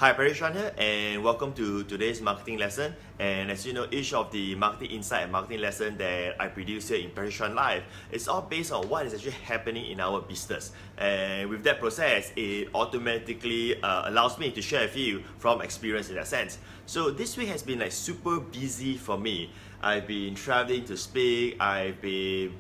Hi, Parishan here, and welcome to today's marketing lesson. And as you know, each of the marketing insight and marketing lesson that I produce here in Parishan Live, it's all based on what is actually happening in our business. And with that process, it automatically allows me to share with you from experience in that sense. So this week has been like super busy for me. I've been traveling to speak, I've been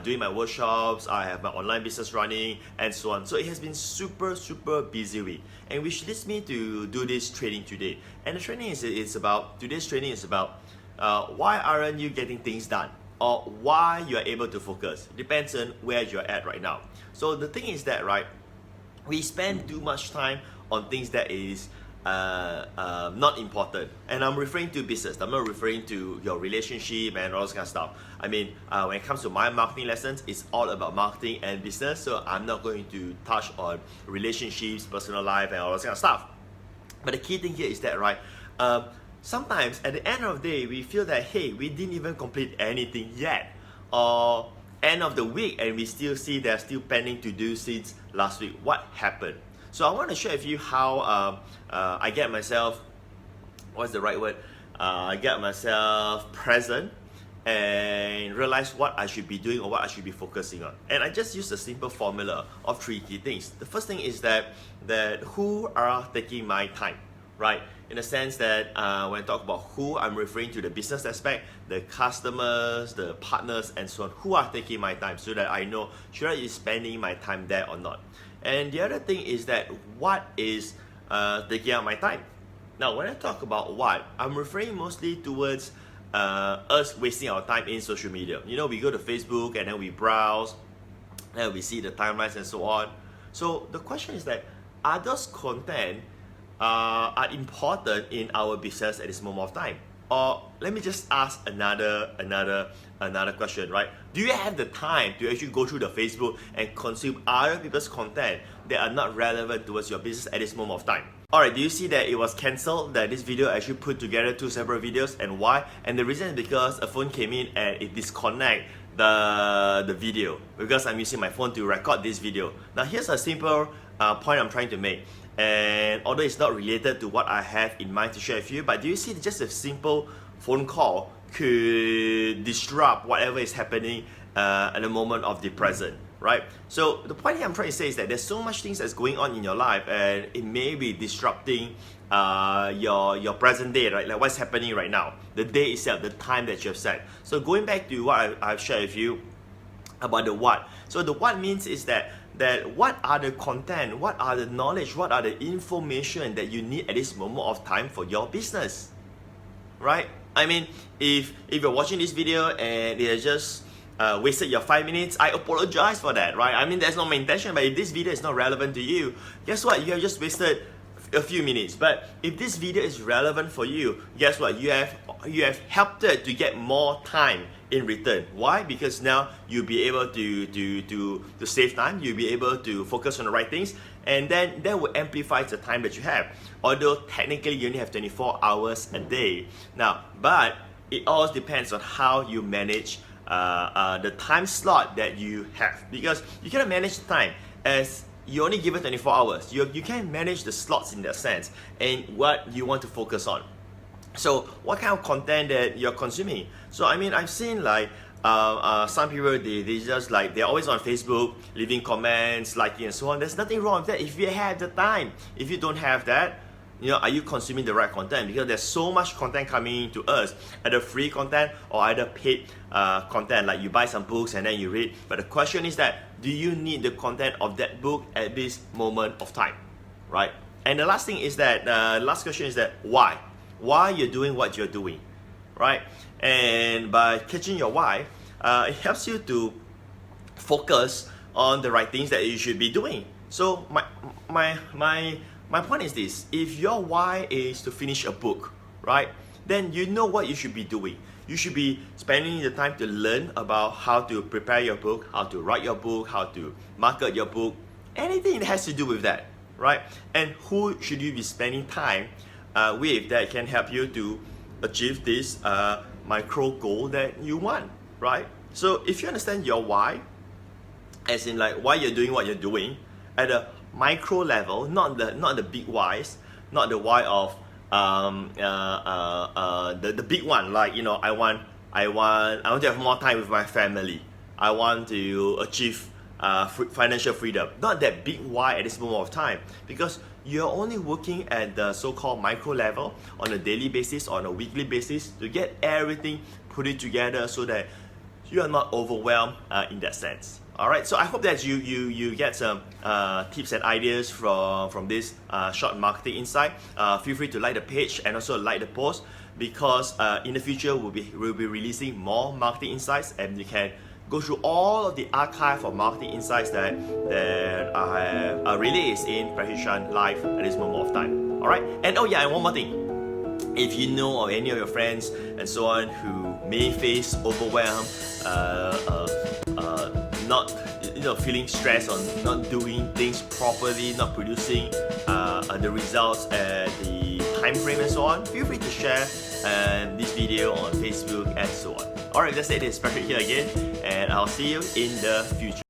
doing my workshops, I have my online business running, and so on. So it has been super busy week, and which leads me to do this training today. And the training is about, today's training is about why aren't you getting things done, or why you are able to focus. It depends on where you're at right now. So the thing is that, right, we spend too much time on things that is not important, and I'm referring to business. I'm not referring to your relationship and all this kind of stuff. I mean, when it comes to my marketing lessons, it's all about marketing and business, so I'm not going to touch on relationships, personal life, and all this kind of stuff. But the key thing here is that, right, sometimes at the end of the day, we feel that, hey, we didn't even complete anything yet, or end of the week and we still see they're still pending to do since last week. What happened? So I want to share with you how I get myself, what's the right word? I get myself present and realize what I should be doing or what I should be focusing on. And I just use a simple formula of 3 key things. The first thing is that who are taking my time, right? In the sense that when I talk about who, I'm referring to the business aspect, the customers, the partners, and so on. Who are taking my time, so that I know should I be spending my time there or not. And the other thing is that what is taking up my time. Now, when I talk about what, I'm referring mostly towards us wasting our time in social media. You know, we go to Facebook and then we browse, and we see the timelines and so on. So the question is that, are those content are important in our business at this moment of time? Or let me just ask another question, right? Do you have the time to actually go through the Facebook and consume other people's content that are not relevant towards your business at this moment of time? Alright, do you see that it was cancelled, that this video actually put together 2 separate videos, and why? And the reason is because a phone came in and it disconnect the video, because I'm using my phone to record this video. Now here's a simple point I'm trying to make. And although it's not related to what I have in mind to share with you, but do you see that just a simple phone call could disrupt whatever is happening at the moment of the present, right? So the point here I'm trying to say is that there's so much things that's going on in your life, and it may be disrupting your present day, right? Like what's happening right now, the day itself, the time that you have set. So going back to what I've shared with you about the what. So the what means is that what are the content, what are the knowledge, what are the information that you need at this moment of time for your business, right? I mean, if you're watching this video and it has just wasted your 5 minutes, I apologize for that, right? I mean, that's not my intention, but if this video is not relevant to you, guess what? You have just wasted a few minutes. But if this video is relevant for you, guess what? You have helped it to get more time in return. Why? Because now you'll be able to save time, you'll be able to focus on the right things, and then that will amplify the time that you have. Although technically you only have 24 hours a day. Now, but it all depends on how you manage the time slot that you have, because you cannot manage the time as you only given 24 hours. You can manage the slots in that sense and what you want to focus on. So what kind of content that you're consuming? So I mean, I've seen like some people, they just like, they're always on Facebook, leaving comments, liking and so on. There's nothing wrong with that if you have the time. If you don't have that, you know, are you consuming the right content? Because there's so much content coming to us, either free content or either paid content, like you buy some books and then you read. But the question is that, do you need the content of that book at this moment of time, right? And the last thing is that, last question is that, why? Why you're doing what you're doing, right? And by catching your why, it helps you to focus on the right things that you should be doing. So my point is this: if your why is to finish a book, right, then you know what you should be doing. You should be spending the time to learn about how to prepare your book, how to write your book, how to market your book, anything that has to do with that, right? And who should you be spending time with that can help you to achieve this micro goal that you want, right? So if you understand your why, as in like why you're doing what you're doing, at a micro level, not the big whys, not the why of the big one, like, you know, I want to have more time with my family. I want to achieve financial freedom. Not that big why at this moment of time, because you're only working at the so-called micro level on a daily basis, on a weekly basis, to get everything put it together so that you are not overwhelmed in that sense. Alright, so I hope that you get some tips and ideas from this short marketing insight. Feel free to like the page and also like the post, because in the future we'll be releasing more marketing insights, and you can go through all of the archive of marketing insights that I have released in Precision Live at this moment of time. Alright, and oh yeah, and one more thing. If you know of any of your friends and so on who may face overwhelm, not feeling stressed on not doing things properly, not producing the results at the time frame and so on, feel free to share this video on Facebook and so on. Alright, that's it. It's Patrick here again, and I'll see you in the future.